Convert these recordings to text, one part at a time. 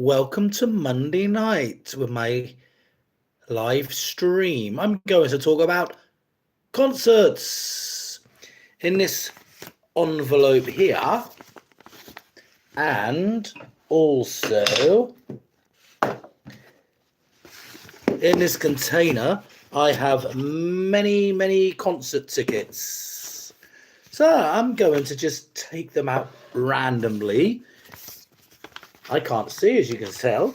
Welcome to Monday night with my live stream. I'm going to talk about concerts in this envelope here, and also in this container I have many concert tickets. So I'm going to just take them out randomly. I can't see, as you can tell,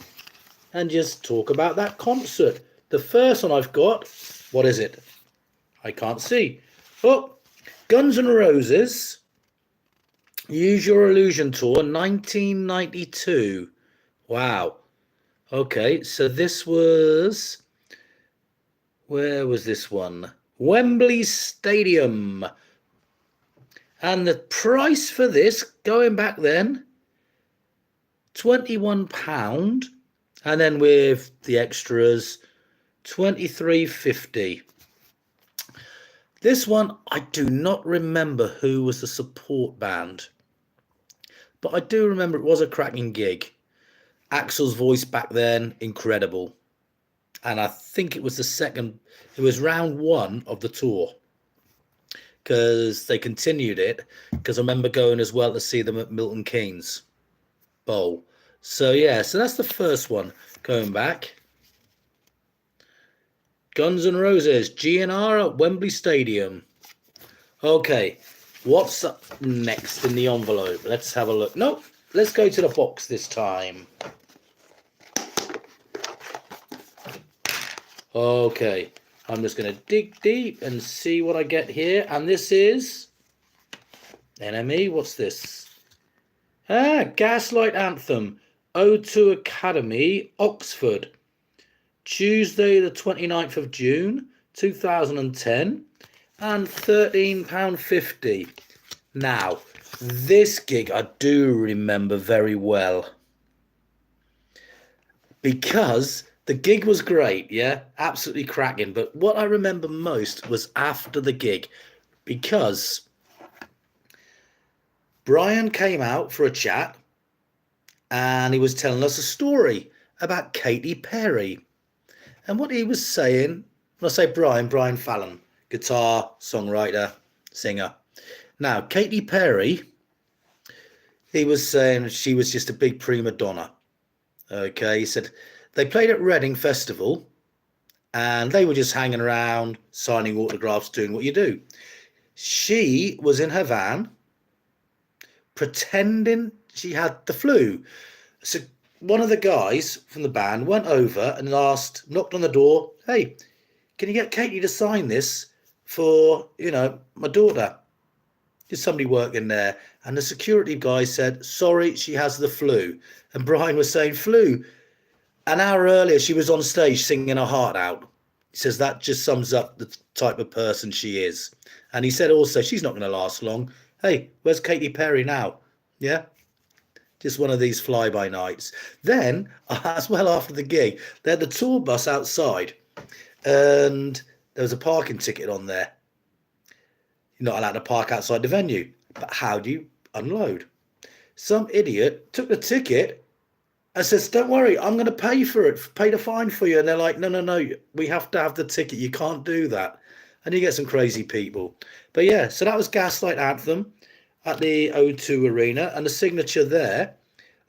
and just talk about that concert. The first one I've got, what is it? I can't see. Oh, Guns N' Roses, Use Your Illusion Tour, 1992. Wow. Okay, so this was, where was this one? Wembley Stadium. And the price for this, going back then, £21, and then with the extras, £23.50. This one, I do not remember who was the support band, but I do remember it was a cracking gig. Axl's voice back then, incredible. And I think it was it was round one of the tour, because they continued it, because I remember going as well to see them at Milton Keynes Bowl. So yeah, so that's the first one going back. Guns N' Roses, GNR at Wembley Stadium. Okay, what's up next in the envelope? Let's have a look. Nope, let's go to the box this time. Okay, I'm just going to dig deep and see what I get here. And this is NME. What's this? Gaslight Anthem, O2 Academy, Oxford, Tuesday the 29th of June, 2010, and £13.50. Now, this gig I do remember very well, because the gig was great, yeah, absolutely cracking. But what I remember most was after the gig, because Brian came out for a chat and he was telling us a story about Katy Perry. And what he was saying, when I say Brian Fallon, guitar, songwriter, singer. Now, Katy Perry, he was saying she was just a big prima donna. Okay, he said they played at Reading Festival and they were just hanging around, signing autographs, doing what you do. She was in her van, pretending she had the flu. So one of the guys from the band went over and knocked on the door, hey, can you get Katie to sign this for, my daughter? There's somebody working there. And the security guy said, sorry, she has the flu. And Brian was saying, flu? An hour earlier, she was on stage singing her heart out. He says that just sums up the type of person she is. And he said also, she's not going to last long. Hey, where's Katy Perry now? Yeah, just one of these fly-by-nights. Then, as well, after the gig, they had the tour bus outside, and there was a parking ticket on there. You're not allowed to park outside the venue, but how do you unload? Some idiot took the ticket and says, don't worry, I'm going to pay for it, pay the fine for you. And they're like, no, we have to have the ticket. You can't do that. And you get some crazy people. But yeah, so that was Gaslight Anthem at the O2 Arena, and the signature there,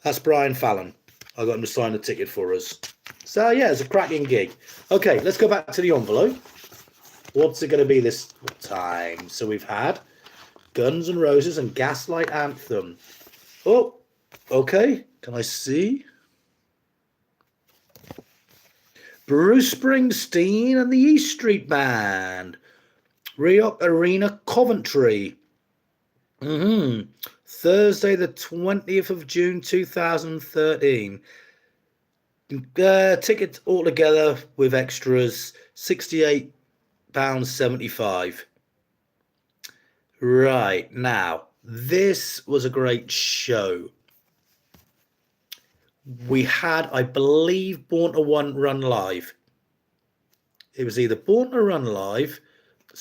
that's Brian Fallon. I got him to sign the ticket for us. So yeah, it's a cracking gig. Okay, let's go back to the envelope. What's it going to be this time? So we've had Guns N' Roses and Gaslight Anthem. Oh, okay, can I see? Bruce Springsteen and the E Street Band, Rioch Arena, Coventry. Thursday the 20th of June 2013. Tickets altogether with extras, £68.75. Right, now this was a great show. We had, I believe, Born to Run Live. It was either Born to Run Live,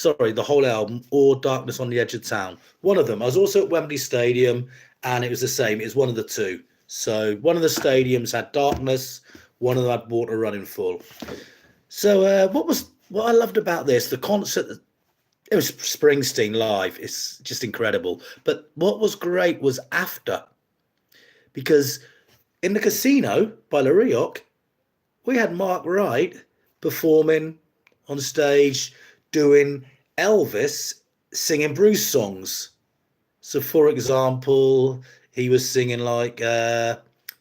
the whole album, or Darkness on the Edge of Town. One of them. I was also at Wembley Stadium, and it was the same. It was one of the two. So one of the stadiums had darkness, one of them had water running full. So what I loved about this, the concert, it was Springsteen live. It's just incredible. But what was great was after, because in the casino by La Rioch, we had Mark Wright performing on stage, doing Elvis singing Bruce songs. So, for example, he was singing like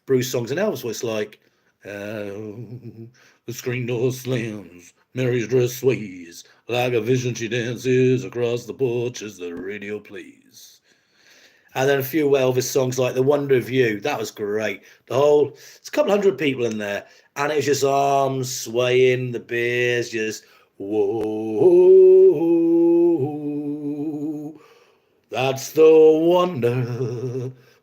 Bruce songs and Elvis was like, the screen door slams, Mary's dress sways, like a vision she dances across the porch as the radio plays. And then a few Elvis songs like The Wonder of You. That was great. It's a couple hundred people in there. And it was just arms swaying, the beers just, whoa. That's the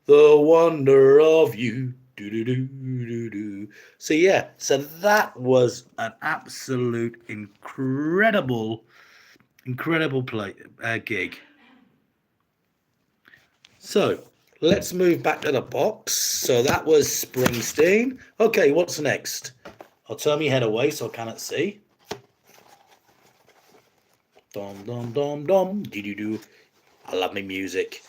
wonder of you. Do, do, do, do, do. So, yeah. So that was an absolute incredible gig. So let's move back to the box. So that was Springsteen. Okay, what's next? I'll turn my head away so I cannot see. Dom, dom, dom, dom. Do. I love my music.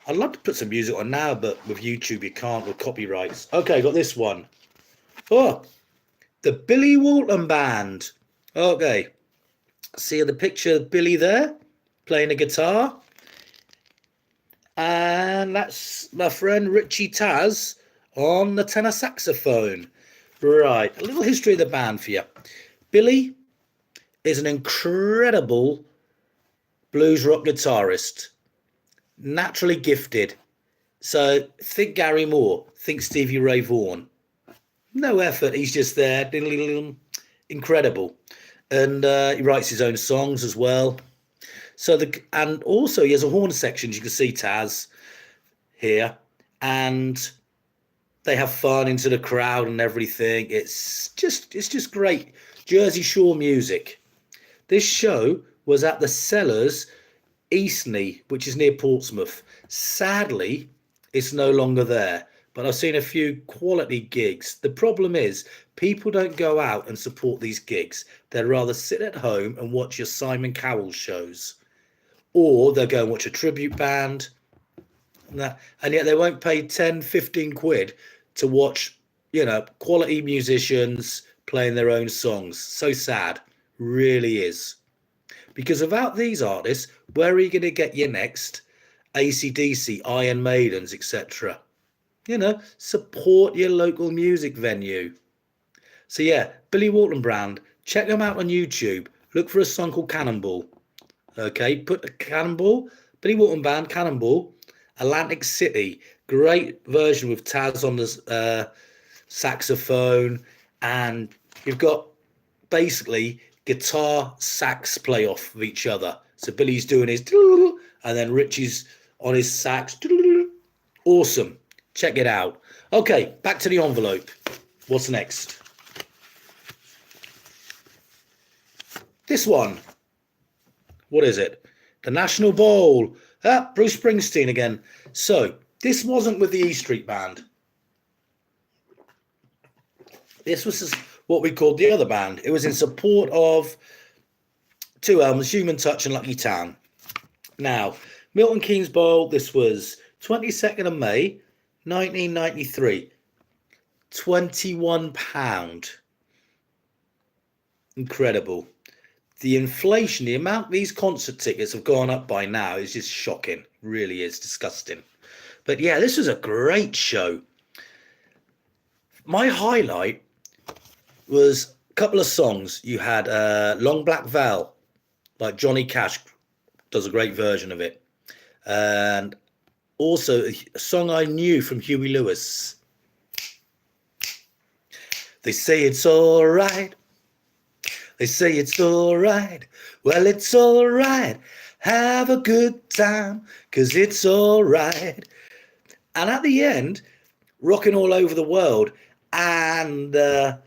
I'd love to put some music on now, but with YouTube you can't with copyrights. Okay, got this one. Oh, the Billy Walton Band. Okay. See the picture of Billy there playing the guitar? And that's my friend Richie Taz on the tenor saxophone. Right, a little history of the band for you. Billy is an incredible blues rock guitarist, naturally gifted. So think Gary Moore, think Stevie Ray Vaughan. No effort, he's just there, incredible. And he writes his own songs as well. And also he has a horn section. You can see Taz here, and they have fun into the crowd and everything. It's just great Jersey Shore music. This show was at the Cellars, Eastney, which is near Portsmouth. Sadly, it's no longer there, but I've seen a few quality gigs. The problem is people don't go out and support these gigs. They'd rather sit at home and watch your Simon Cowell shows. Or they'll go and watch a tribute band, and yet they won't pay 10, 15 quid to watch, quality musicians playing their own songs. So sad, really is. Because without these artists, where are you going to get your next AC/DC, Iron Maidens, etc.? Support your local music venue. So yeah, Billy Walton Band, check them out on YouTube. Look for a song called Cannonball. Okay, put the Cannonball, Billy Walton Band, Cannonball, Atlantic City. Great version with Taz on the saxophone. And you've got basically guitar sax play off of each other. So Billy's doing his, and then Richie's on his sax. Awesome. Check it out. Okay, back to the envelope. What's next? This one. What is it? The National Bowl. Bruce Springsteen again. So, this wasn't with the E Street Band. This was what we called the other band. It was in support of two albums, Human Touch and Lucky Town. Now, Milton Keynes Bowl, this was 22nd of May, 1993. £21. Incredible. The inflation, the amount these concert tickets have gone up by now is just shocking. Really is disgusting. But yeah, this was a great show. My highlight was a couple of songs. You had Long Black Veil, like Johnny Cash does a great version of it. And also a song I knew from Huey Lewis. They say it's all right. They say it's all right. Well, it's all right. Have a good time, 'cause it's all right. And at the end, Rocking All Over the World and the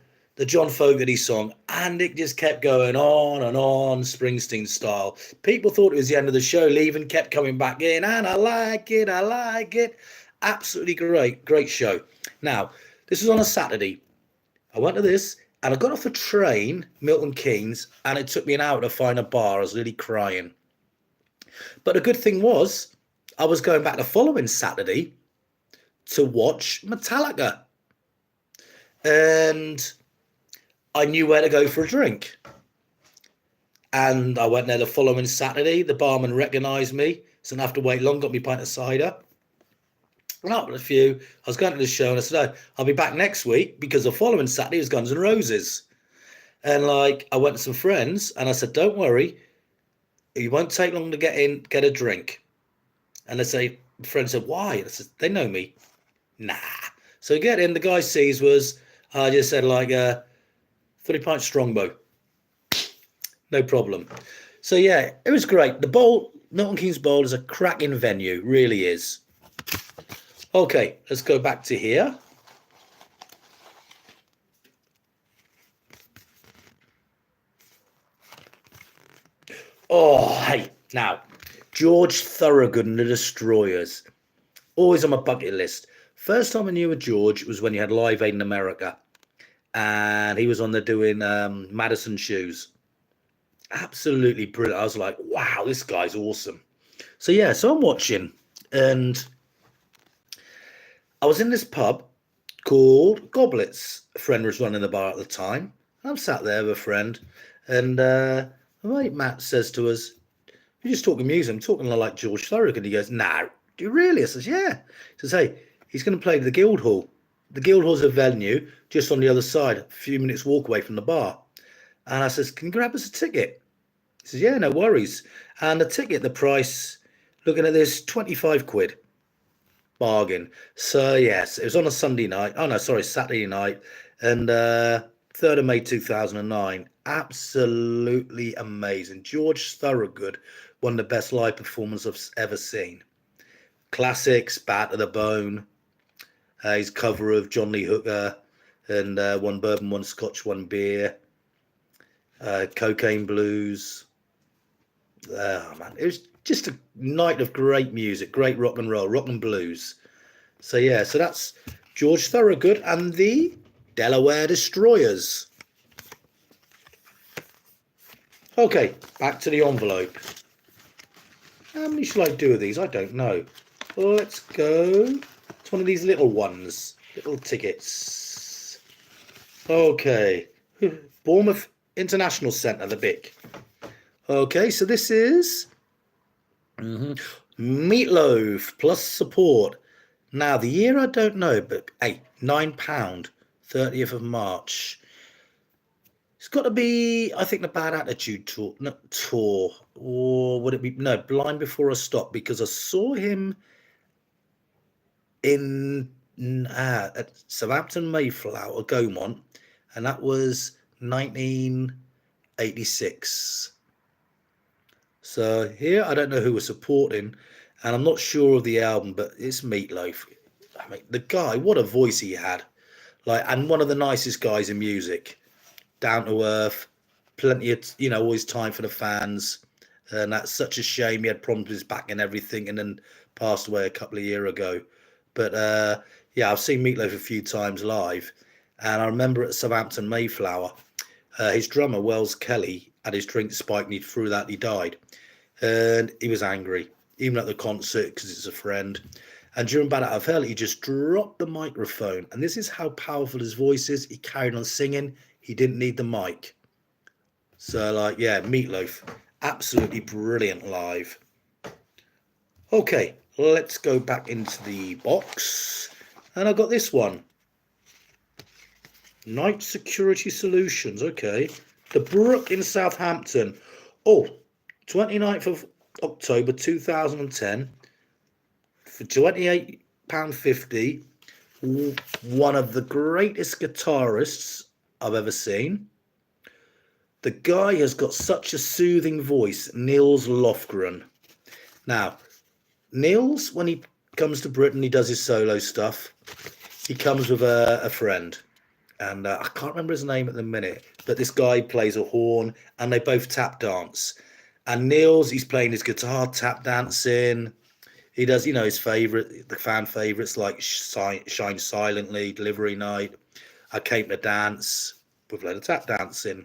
John Fogerty song, and it just kept going on and on, Springsteen style. People thought it was the end of the show, leaving, kept coming back in, and I like it. Absolutely great show. Now, this was on a Saturday. I went to this and I got off the train, Milton Keynes, and it took me an hour to find a bar. I was really crying. But the good thing was, I was going back the following Saturday to watch Metallica. And I knew where to go for a drink. And I went there the following Saturday. The barman recognised me, so I didn't have to wait long, got me a pint of cider. And after a few, I was going to the show and I said, oh, I'll be back next week because the following Saturday was Guns N' Roses. And like, I went to some friends and I said, don't worry, it won't take long to get in, get a drink. And they say, the friend said, why? I said, they know me. Nah. So get in, the guy sees was, I just said like 3 pints Strongbow. No problem. So yeah, it was great. The Bowl, Milton Keynes Bowl is a cracking venue, really is. Okay, let's go back to here. Oh, hey, now, George Thorogood and the Destroyers. Always on my bucket list. First time I knew of George was when you had Live Aid in America. And he was on there doing Madison Shoes. Absolutely brilliant. I was like, wow, this guy's awesome. So yeah, so I'm watching, and I was in this pub called Goblets. A friend was running the bar at the time. I'm sat there with a friend, and my mate Matt says to us, "You're just talking music. I'm talking like George Thorogood." And he goes, "Nah, do you really?" I says, "Yeah." He says, "Hey, he's going to play the Guildhall. The Guildhall's a venue just on the other side, a few minutes walk away from the bar." And I says, "Can you grab us a ticket?" He says, "Yeah, no worries." And the ticket, the price, looking at this, 25 quid. Bargain. So, yes, it was on a Sunday night. Oh, no, sorry, Saturday night. And 3rd of May 2009. Absolutely amazing. George Thorogood, one of the best live performances I've ever seen. Classics, Bat to the Bone. His cover of John Lee Hooker and One Bourbon, One Scotch, One Beer. Cocaine Blues. Oh man, it was just a night of great music, great rock and roll, rock and blues. So yeah, so that's George Thorogood and the Delaware Destroyers. Okay, back to the envelope. How many shall I do of these? I don't know. Well, let's go. It's one of these little ones, little tickets. Okay, Bournemouth International Centre, the BIC. Okay, so this is Meatloaf plus support. Now, the year I don't know, but hey, £9, 30th of March. It's got to be, I think, the Bad Attitude tour, not tour, or would it be, no, Blind Before I Stop, because I saw him at Southampton Mayflower, or Gaumont, and that was 1986. So here, I don't know who we're supporting, and I'm not sure of the album, but it's Meatloaf. I mean, the guy, what a voice he had. Like, and one of the nicest guys in music. Down to earth, plenty of, always time for the fans. And that's such a shame. He had problems with his back and everything, and then passed away a couple of years ago. But yeah, I've seen Meatloaf a few times live. And I remember at Southampton Mayflower, his drummer, Wells Kelly, had his drink spiked and he threw that, he died. And he was angry, even at the concert, because it's a friend. And during Bad Out of Hell, he just dropped the microphone. And this is how powerful his voice is. He carried on singing. He didn't need the mic. So, like, yeah, Meatloaf, absolutely brilliant live. Okay, let's go back into the box. And I got this one. Night Security Solutions, okay. The Brook in Southampton. Oh, 29th of October 2010 for £28.50. One of the greatest guitarists I've ever seen. The guy has got such a soothing voice, Nils Lofgren. Now, Nils, when he comes to Britain, he does his solo stuff. He comes with a friend. And I can't remember his name at the minute, but this guy plays a horn, and they both tap dance. And Nils, he's playing his guitar, tap dancing. He does, you know, his favorite, the fan favorites like Shine Silently, Delivery Night, I Came to Dance with a load of tap dancing.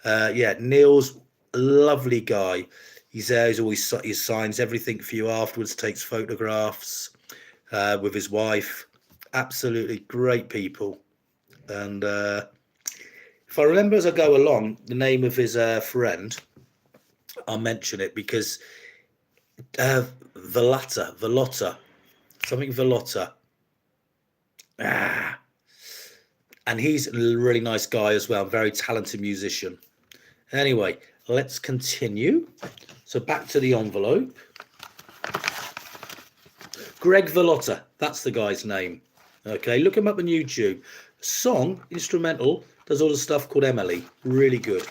Yeah, Neil's a lovely guy. He's there. He's always, he signs everything for you afterwards. Takes photographs with his wife. Absolutely great people. And if I remember as I go along the name of his friend, I'll mention it because Velotta, something Velotta. And he's a really nice guy as well, very talented musician. Anyway, let's continue. So back to the envelope. Greg Velotta, that's the guy's name. Okay, look him up on YouTube. Song, instrumental, does all the stuff called Emily. Really good.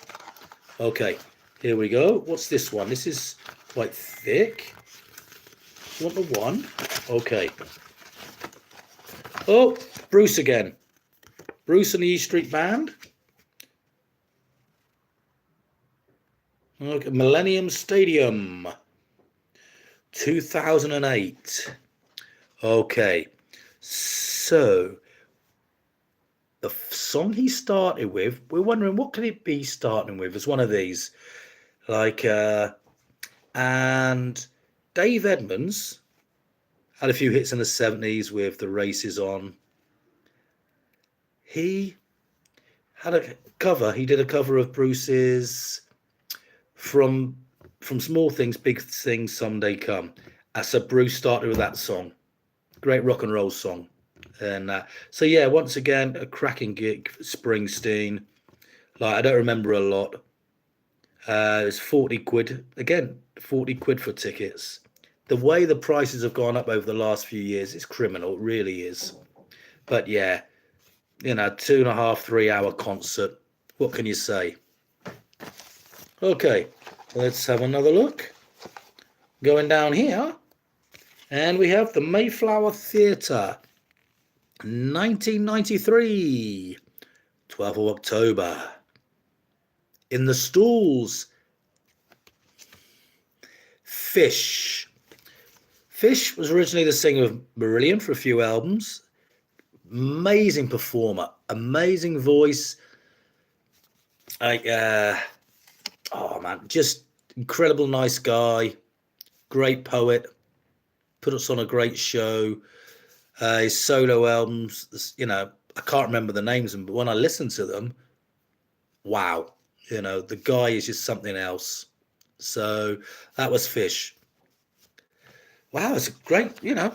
Okay, here we go. What's this one? This is quite thick. You want the one? Okay. Oh, Bruce again. Bruce and the E Street Band. Okay, Millennium Stadium. 2008. Okay. So, the song he started with, we're wondering what could it be starting with? It's one of these. Like, and Dave Edmunds had a few hits in the 70s with The Races On. He had a cover. He did a cover of Bruce's From Small Things, Big Things Someday Come. So Bruce started with that song. Great rock and roll song. And so, yeah, once again, a cracking gig, Springsteen. Like, I don't remember a lot. It was 40 quid. Again, 40 quid for tickets. The way the prices have gone up over the last few years, it's criminal. It really is. But, yeah, you know, 2.5, 3 hour concert. What can you say? Okay, let's have another look. Going down here, and we have the Mayflower Theatre, 1993, 12th of October. In the Stalls, Fish. Fish was originally the singer of Marillion for a few albums. Amazing performer, amazing voice. Oh man, just incredible nice guy, great poet, put us on a great show. His solo albums, you know, I can't remember the names of them, but when I listen to them, wow, you know, the guy is just something else. So that was Fish. Wow, it's a great, you know,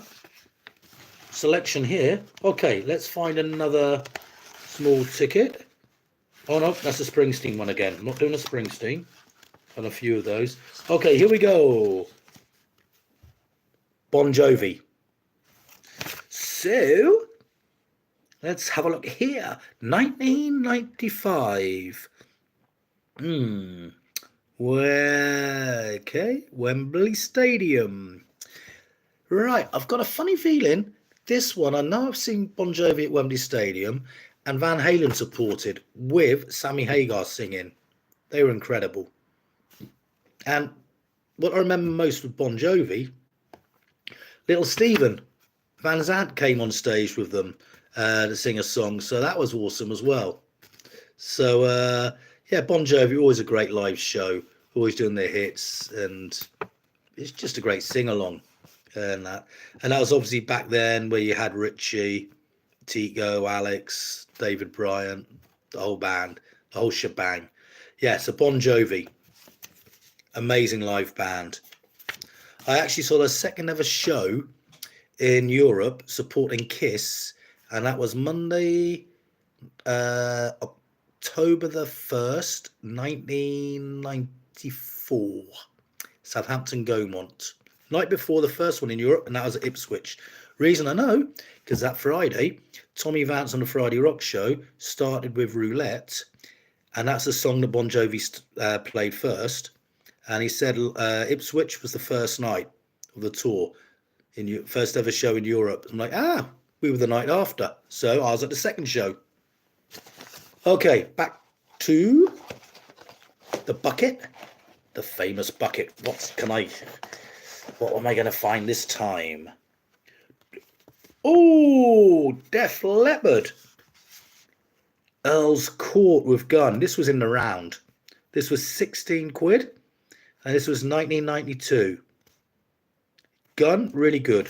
selection here. Okay, let's find another small ticket. Oh no, that's a Springsteen one again. I'm not doing a Springsteen. On a few of those. Okay, here we go. Bon Jovi. So, let's have a look here. 1995. Okay, Wembley Stadium. Right, I've got a funny feeling this one, I know I've seen Bon Jovi at Wembley Stadium and Van Halen supported with Sammy Hagar singing. They were incredible. And what I remember most with Bon Jovi, little Steven Van Zandt came on stage with them to sing a song. So that was awesome as well. So, yeah, Bon Jovi, always a great live show, always doing their hits. And it's just a great sing-along. And that was obviously back then where you had Richie, Tico, Alex, David Bryant, the whole band, the whole shebang. Yeah, so Bon Jovi, amazing live band. I actually saw their second ever show in Europe supporting Kiss, and that was Monday, October the 1st, 1994, Southampton Gaumont. Night before the first one in Europe, and that was at Ipswich. Reason I know, because that Friday, Tommy Vance on the Friday Rock Show started with Roulette, and that's the song that Bon Jovi played first. And he said Ipswich was the first night of the tour, first ever show in Europe. I'm like, we were the night after. So I was at the second show. Okay, back to the bucket, the famous bucket. What can I... What am I going to find this time? Oh, Def Leppard. Earl's Court with Gun. This was in the round. This was 16 quid. And this was 1992. Gun, really good.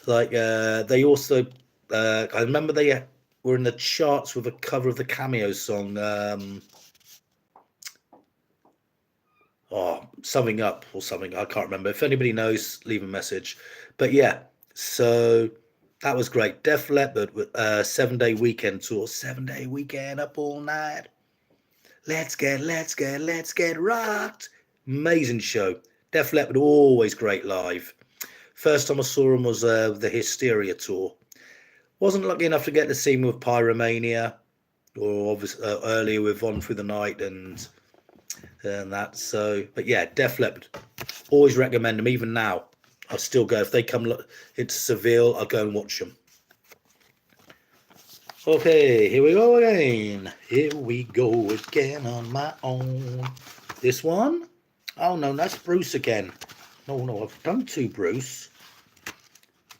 Like, they also... I remember they were in the charts with a cover of the Cameo song. Something Up or something. I can't remember. If anybody knows, leave a message. But yeah, so... that was great. Def Leppard with 7-day weekend tour. 7-day weekend up all night. Let's get rocked. Amazing show. Def Leppard, always great live. First time I saw him was the Hysteria tour. Wasn't lucky enough to get to see him with Pyromania, or obviously earlier with On Through the Night and that. So, but yeah, Def Leppard. Always recommend them. Even now, I'll still go. If they come into Seville, I'll go and watch them. Okay, here we go again. Here we go again on my own. This one? Oh, no, that's Bruce again. No, I've done two Bruce.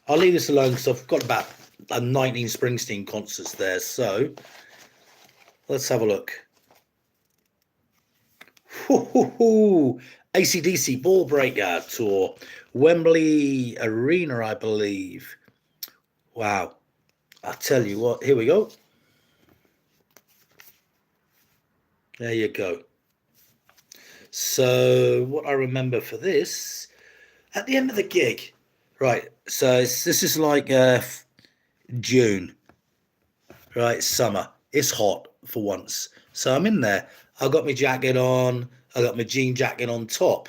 I'll leave this alone because I've got about 19 Springsteen concerts there. So, let's have a look. AC/DC Ball Breaker Tour. Wembley Arena, I believe. Wow. I'll tell you what, here we go. There you go. So what I remember for this, at the end of the gig, right, so this is like June, right, summer. It's hot for once. So I'm in there. I got my jacket on. I got my jean jacket on top.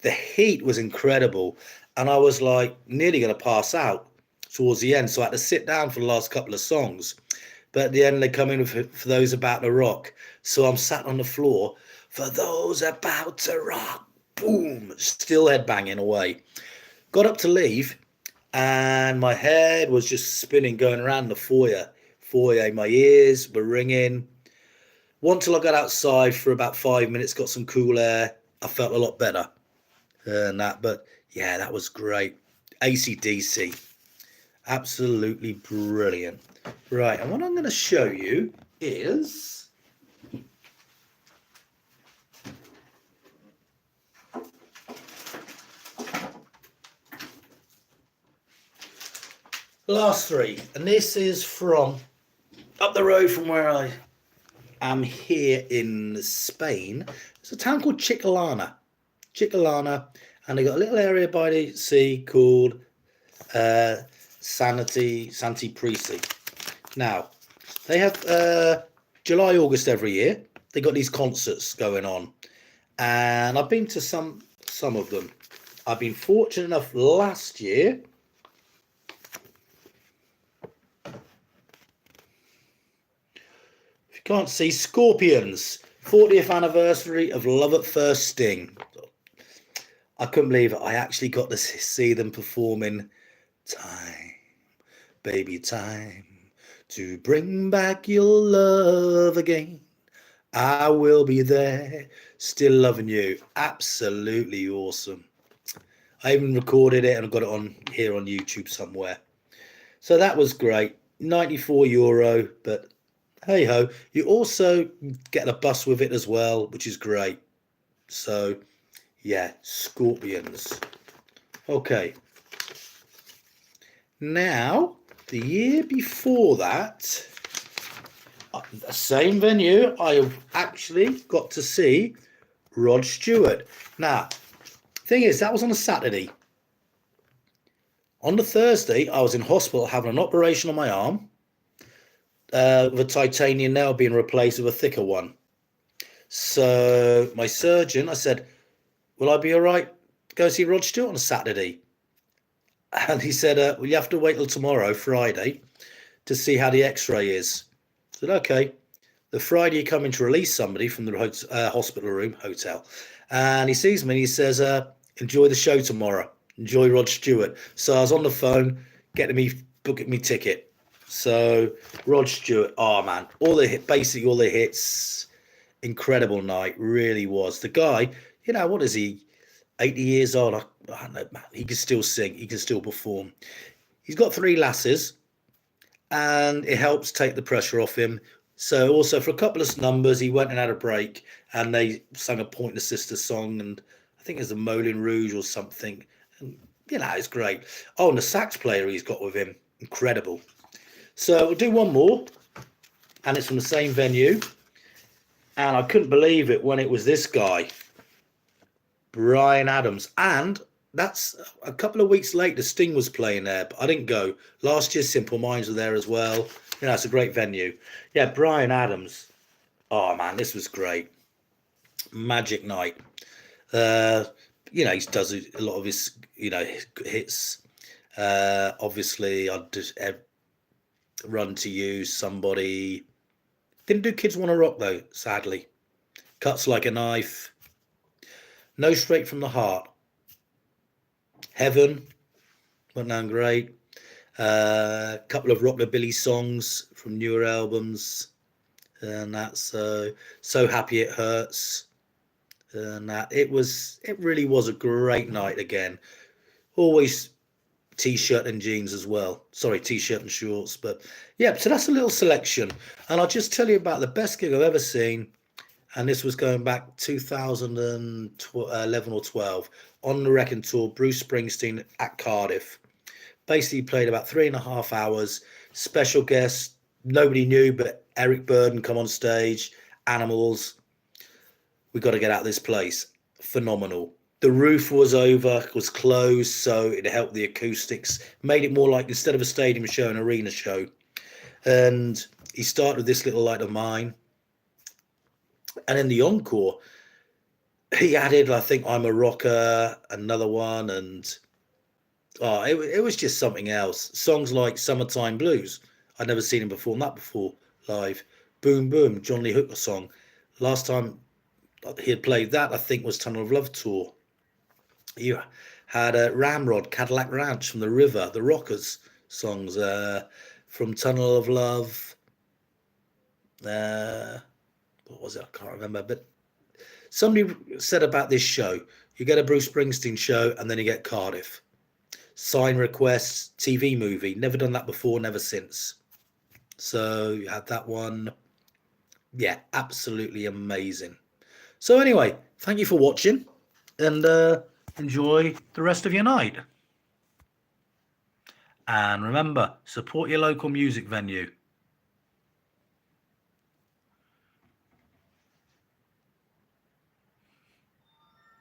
The heat was incredible. And I was like nearly going to pass out towards the end. So I had to sit down for the last couple of songs. But at the end, they come in for those about to rock. So I'm sat on the floor. For those about to rock. Boom. Still headbanging away. Got up to leave. And my head was just spinning going around the foyer. My ears were ringing. Till I got outside for about 5 minutes, got some cool air. I felt a lot better than that. But yeah, that was great. AC/DC. Absolutely brilliant. Right, and what I'm going to show you is the last three. And this is from up the road from where I am here in Spain. It's a town called Chiclana. And they got a little area by the sea called Santi Prisi. Now, they have July, August every year. They got these concerts going on. And I've been to some of them. I've been fortunate enough last year. If you can't see, Scorpions, 40th anniversary of Love at First Sting. I couldn't believe it. I actually got to see them performing Time, Baby Time, to bring back your love again. I will be there, still loving you. Absolutely awesome. I even recorded it and I've got it on here on YouTube somewhere. So that was great. €94, but hey ho. You also get a bus with it as well, which is great. So yeah, Scorpions. Okay. Now, the year before that, the same venue, I actually got to see Rod Stewart. Now, thing is, that was on a Saturday. On the Thursday, I was in hospital having an operation on my arm, with a titanium nail being replaced with a thicker one. So my surgeon, I said, will I be all right to go see Rod Stewart on a Saturday? And he said, well, you have to wait till tomorrow, Friday, to see how the x-ray is. I said, okay. The Friday, you come in to release somebody from the hotel. And he sees me and he says, enjoy the show tomorrow. Enjoy Rod Stewart. So I was on the phone booking me ticket. So Rod Stewart, oh man, basically all the hits. Incredible night, really was. The guy, what is he? 80 years old. I don't know, man, he can still sing, he can still perform. He's got 3 lasses, and it helps take the pressure off him. So also for a couple of numbers, he went and had a break, and they sang a Pointer Sisters song, and I think it's a Moulin Rouge or something. And it's great. Oh, and the sax player he's got with him, incredible. So we'll do one more, and it's from the same venue. And I couldn't believe it when it was this guy, Bryan Adams. And that's a couple of weeks later, Sting was playing there, but I didn't go. Last year, Simple Minds were there as well. It's a great venue. Yeah, Bryan Adams. Oh, man, this was great. Magic night. He does a lot of his, hits. Obviously, I'd just Run to You, Somebody. Didn't do Kids Wanna Rock, though, sadly. Cuts Like a Knife. No Straight from the Heart. Heaven. Went down great. A couple of rockabilly songs from newer albums. And that's So Happy It Hurts. And that it really was a great night again. Always t-shirt and jeans as well. Sorry, t-shirt and shorts. But yeah, so that's a little selection. And I'll just tell you about the best gig I've ever seen. And this was going back 2011 or 12 on the Wrecking Tour, Bruce Springsteen at Cardiff. Basically played about 3.5 hours. Special guest, nobody knew, but Eric Burdon come on stage. Animals. We got to get out of this place. Phenomenal. The roof was closed, so it helped the acoustics. Made it more like, instead of a stadium show, an arena show. And he started with This Little Light of Mine. And in the encore, he added, I think, I'm a Rocker, another one, and it was just something else. Songs like Summertime Blues. I'd never seen him perform that before live. Boom Boom, John Lee Hooker song. Last time he had played that, I think, was Tunnel of Love tour. You had Ramrod, Cadillac Ranch from The River, the Rockers songs from Tunnel of Love. What was it? I can't remember. But somebody said about this show, you get a Bruce Springsteen show and then you get Cardiff. Sign requests, TV movie. Never done that before, never since. So you had that one. Yeah, absolutely amazing. So anyway, thank you for watching, and enjoy the rest of your night. And remember, support your local music venue.